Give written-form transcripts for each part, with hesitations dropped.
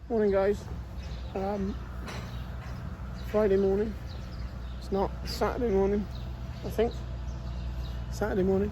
Morning guys. Friday morning. It's not Saturday morning, I think. Saturday morning.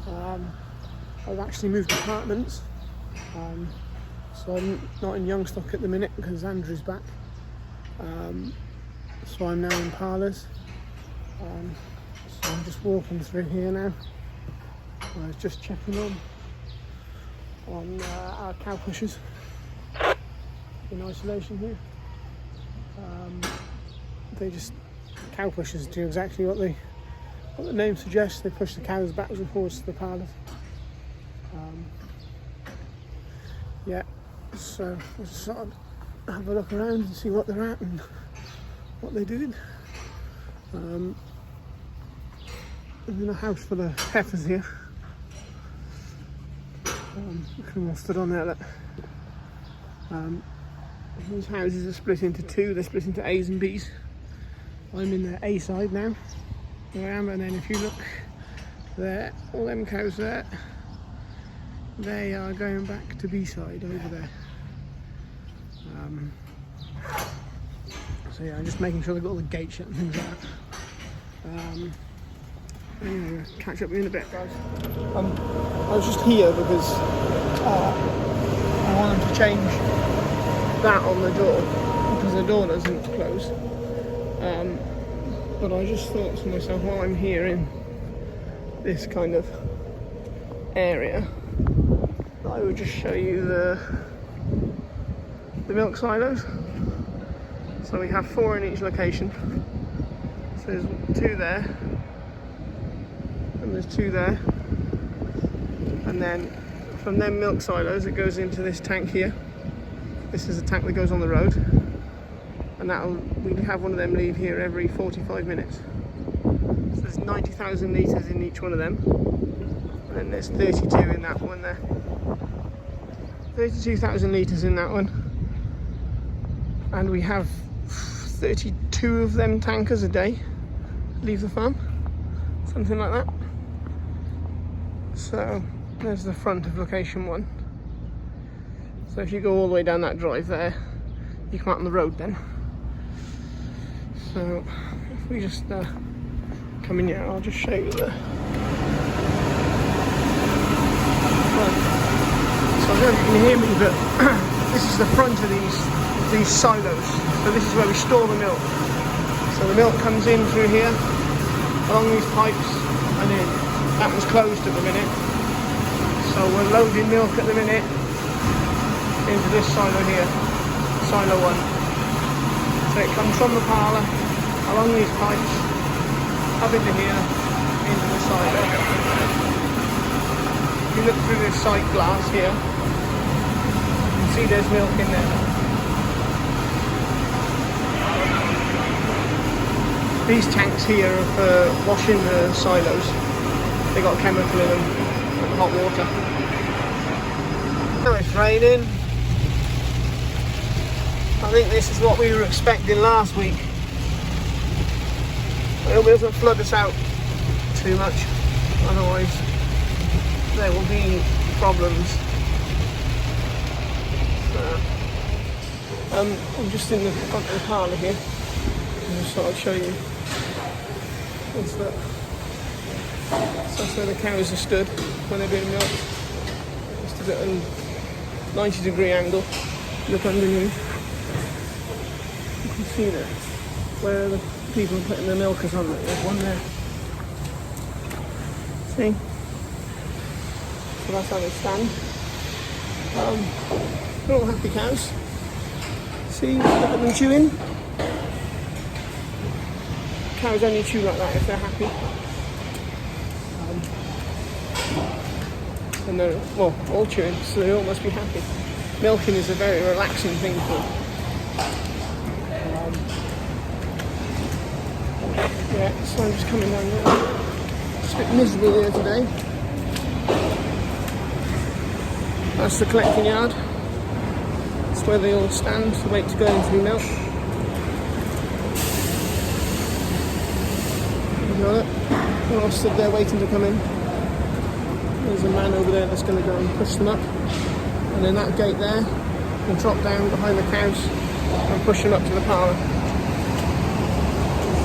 I've actually moved apartments. So I'm not in Youngstock at the minute because Andrew's back. So I'm now in Parlours. So I'm just walking through here now. I was just checking on our cow pushers in isolation here. Cow pushers do exactly what the name suggests. They push the cows backwards and forwards to the parlours. So I just sort of have a look around and see what they're at and what they're doing. I'm in a house full of heifers here. Look at them stood on there. Look. These houses are split into two. They're split into A's and B's. I'm in the A side now, where I am, and then if you look there, all them cows there, they are going back to B side over there. So yeah, I'm just making sure they've got all the gates shut and things like that. Anyway, catch up with you in a bit, guys. I was just here because I want them to change that on the door because the door doesn't close. But I just thought to myself, while I'm here in this kind of area, I would just show you the milk silos. So we have 4 in each location. So there's 2 there, and there's 2 there, and then from them milk silos it goes into this tank here. This is a tank that goes on the road, and we have one of them leave here every 45 minutes. So there's 90,000 litres in each one of them, and then there's 32 in that one there. 32,000 litres in that one, and we have 32 of them tankers a day leave the farm, something like that. So there's the front of location 1. So if you go all the way down that drive there, you come out on the road then. So if we just come in here, I'll just show you the front. So I don't know if you can hear me, but this is the front of these silos. So this is where we store the milk. So the milk comes in through here, along these pipes, and in. That one's closed at the minute. So we're loading milk at the minute into this silo here, silo 1. So it comes from the parlour, along these pipes, up into here, into the silo. If you look through this side glass here, you can see there's milk in there. These tanks here are for washing the silos. They got chemical in them and hot water. Now it's raining. I think this is what we were expecting last week. I hope it doesn't flood us out too much, otherwise there will be problems. I'm just in the front of the parlour here. I just thought I'd show you. What's that? So that's where the cows are stood when they're being milked. Just a bit of a 90-degree angle. Look underneath. You can see there where the people are putting the milkers on. There's one there. See? So that's how they stand. They're all happy cows. See, look at them chewing. Cows only chew like that if they're happy. And they're, well, all chewing, so they all must be happy. Milking is a very relaxing thing for them. Yeah, so I'm just coming down there. It's a bit miserable here today. That's the collecting yard. That's where they all stand to wait to go into milk. They're all stood there waiting to come in. There's a man over there that's going to go and push them up. And then that gate there and drop down behind the cows and push them up to the parlour.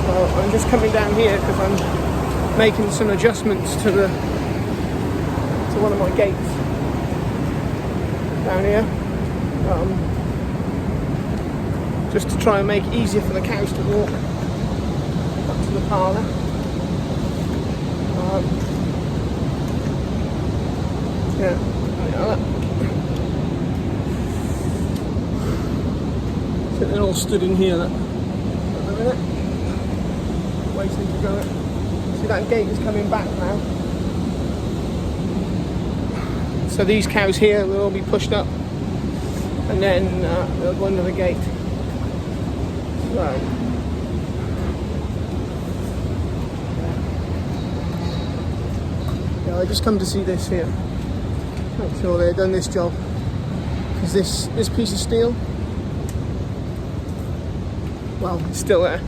So I'm just coming down here because I'm making some adjustments to one of my gates down here, just to try and make it easier for the cows to walk up to the parlour. Yeah, I think they're all stood in here at the minute, waiting to go. See, that gate is coming back now. So these cows here will all be pushed up, and then they'll go under the gate. So, yeah, I just come to see this here. Make sure they've done this job, because this piece of steel, well, it's still there.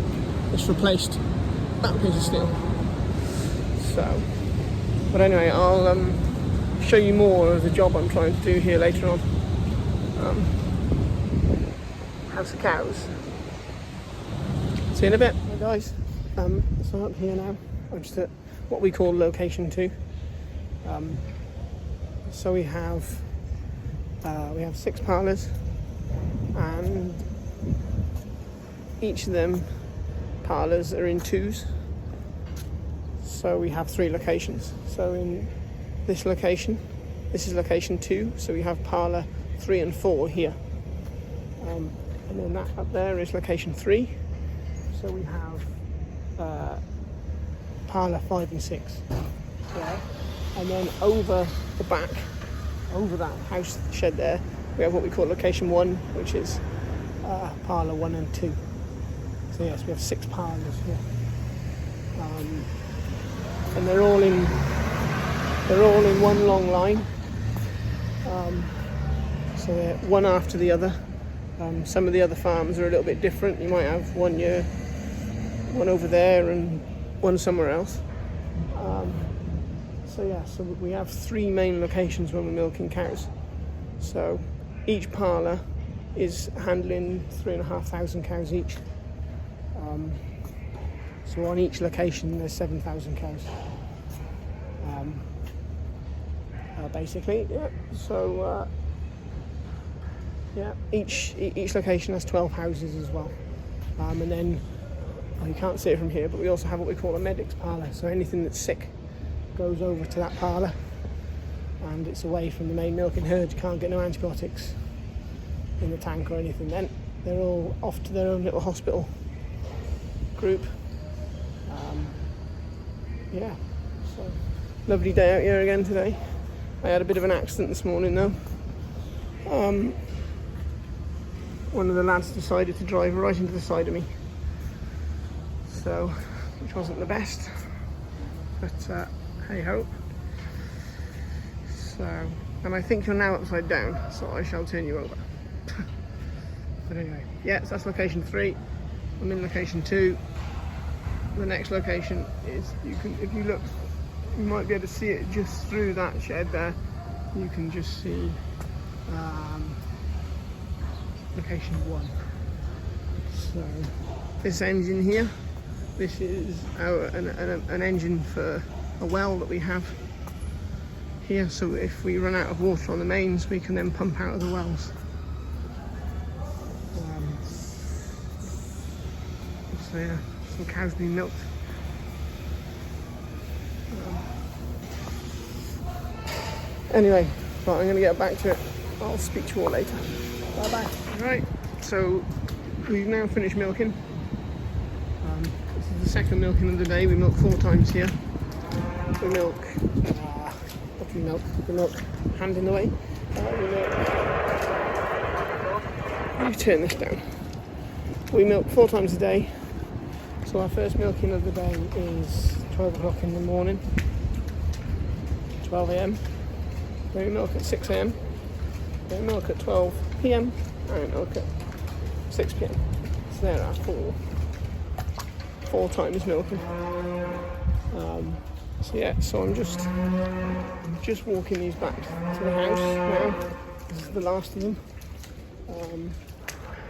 It's replaced that piece of steel. So, but anyway, I'll show you more of the job I'm trying to do here later on. House of cows. See you in a bit. Hi guys, so up here now, I'm just at what we call location 2. So we have 6 parlours, and each of them parlours are in 2s. So we have 3 locations. So in this location, this is location 2, so we have parlour 3 and 4 here. And then that up there is location 3. So we have parlour 5 and 6. Yeah. And then over the back, over that house shed there, we have what we call location 1, which is parlour 1 and 2. So yes, we have 6 parlours here. And they're all in one long line. So they're one after the other. Some of the other farms are a little bit different. You might have one here, one over there, and one somewhere else. So we have 3 main locations when we're milking cows. So each parlour is handling 3,500 cows each. So on each location there's 7,000 cows. Basically, yeah. So each location has 12 houses as well. And then, you can't see it from here, but we also have what we call a medic's parlour. So anything that's sick goes over to that parlour, and it's away from the main milking herd. You can't get no antibiotics in the tank or anything. Then they're all off to their own little hospital group. So lovely day out here again today. I had a bit of an accident this morning though. One of the lads decided to drive right into the side of me, so which wasn't the best, but hey ho. So, and I think you're now upside down, so I shall turn you over. But anyway, yeah, so that's location 3. I'm in location 2. The next location is, if you look, you might be able to see it just through that shed there. You can just see location 1. So this engine here, this is an engine for a well that we have here. So if we run out of water on the mains, we can then pump out of the wells. So yeah, some cows being milked. Anyway, right, I'm going to get back to it. I'll speak to you all later. Bye bye. Right, so we've now finished milking. This is the second milking of the day. We milk 4 times here. We milk, what do we milk? We milk hand in the way. Let me turn this down. We milk 4 times a day. So our first milking of the day is 12 o'clock in the morning, 12 a.m. Then we milk at 6 a.m. Then we milk at 12 p.m. and we milk at 6 p.m. So there are 4 times milking. So yeah, so I'm just walking these back to the house now. This is the last of them.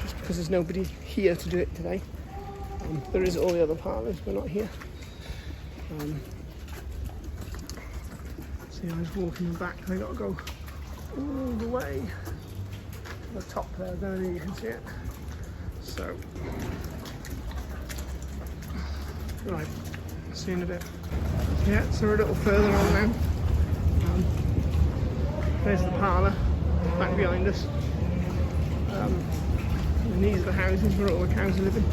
just because there's nobody here to do it today. There is all the other parlours, but not here. See, I was walking back, they got to go all the way to the top there, I don't know if you can see it. So, right, see you in a bit. Yeah, so we're a little further on now. There's the parlour, back behind us. And these are the houses where all the cows are living.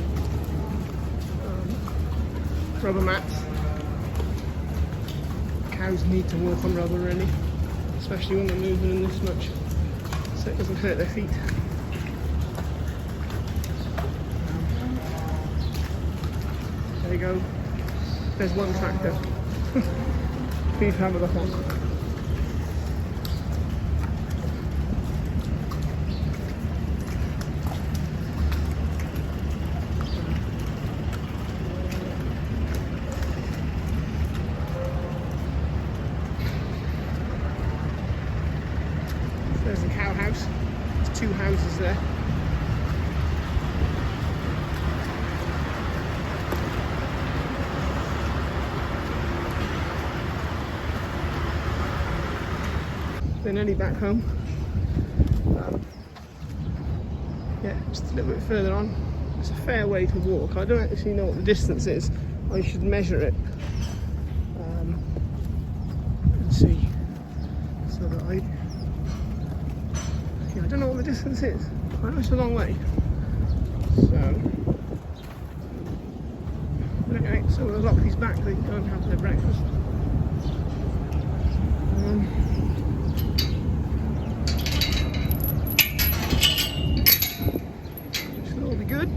Rubber mats. Cows need to walk on rubber really, especially when they're moving in this much, so it doesn't hurt their feet. There you go. There's one tractor. Please hammer the horn. There's the cow house. There's 2 houses there. They're nearly back home. Yeah, just a little bit further on. It's a fair way to walk. I don't actually know what the distance is. I should measure it and see. So that I don't know what the distance is. I know it's a long way. So, anyway, so we'll lock these back so they can go and have their breakfast. Should all be good.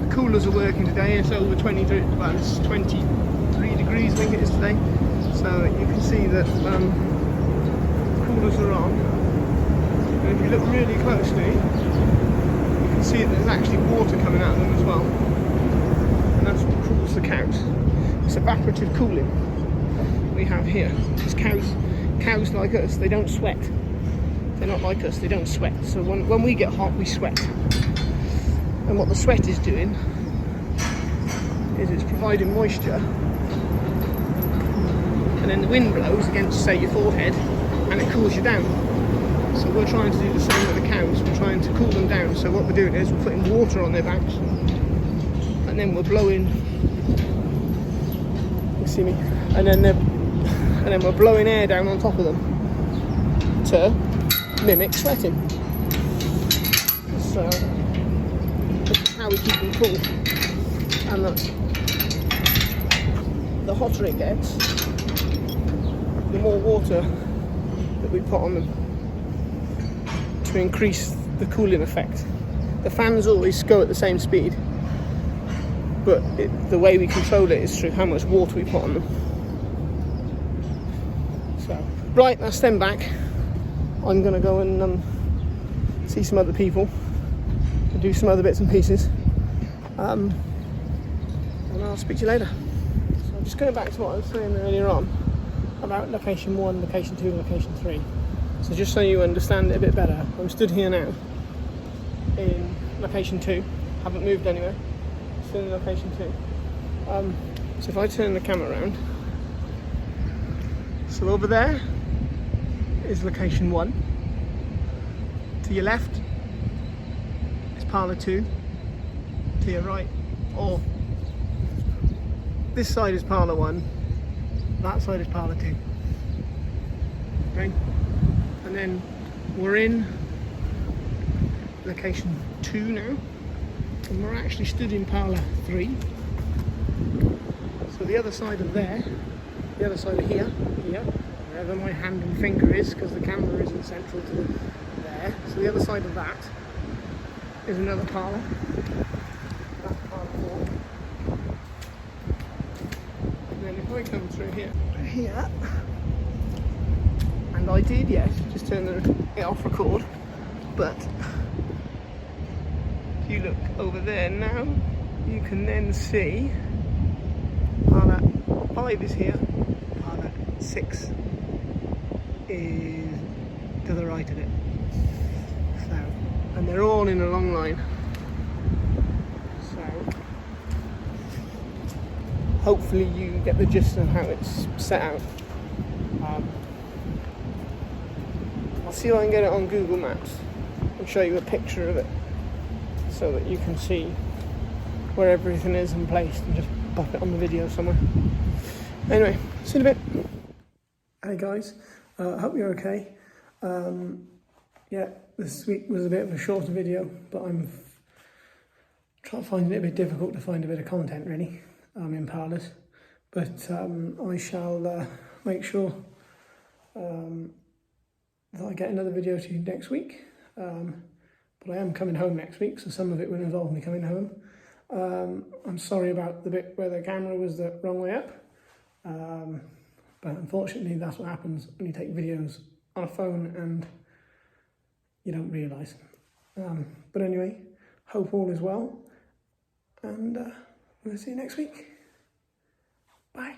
The coolers are working today. It's over 23, well, it's 23 degrees I think it is today. So you can see that coolers are on, and if you look really closely you can see that there's actually water coming out of them as well, and that's what cools the cows. It's evaporative cooling we have here, because cows like us, they don't sweat. They're not like us, they don't sweat, so when we get hot we sweat, and what the sweat is doing is it's providing moisture, and then the wind blows against, say, your forehead, and it cools you down. So we're trying to do the same with the cows. We're trying to cool them down. So what we're doing is we're putting water on their backs, and then we're blowing. You see me? And then we're blowing air down on top of them to mimic sweating. So this is how we keep them cool. And the hotter it gets, the more water that we put on them to increase the cooling effect. The fans always go at the same speed, but the way we control it is through how much water we put on them. So, right, that's them back. I'm going to go and see some other people and do some other bits and pieces, and I'll speak to you later. So just going back to what I was saying earlier on about location 1, location 2 and location 3. So just so you understand it a bit better, I'm stood here now in location 2, haven't moved anywhere, still in location 2. So if I turn the camera around, so over there is location 1, to your left is parlour 2, to your right, or this side is parlour 1, that side is parlour 2. Okay? And then we're in location 2 now, and we're actually stood in parlour 3. So the other side of there, the other side of here, wherever my hand and finger is, because the camera isn't central to there. So the other side of that is another parlour. That's parlour 4. And then if I come through here, and I did, yes, just turn it off record, but if you look over there now, you can then see parlour 5 is here, parlour 6 is to the right of it. So, and they're all in a long line. So, hopefully you get the gist of how it's set out. I'll see if I can get it on Google Maps and show you a picture of it so that you can see where everything is in place and just pop it on the video somewhere. Anyway, see you in a bit. Hey guys, I hope you're okay. Yeah, this week was a bit of a shorter video, but I'm finding it a bit difficult to find a bit of content really in parlours. But I shall make sure that I get another video to you next week. But I am coming home next week, so some of it will involve me coming home. I'm sorry about the bit where the camera was the wrong way up. But unfortunately that's what happens when you take videos on a phone and you don't realise. But anyway, hope all is well, and we'll see you next week. Bye.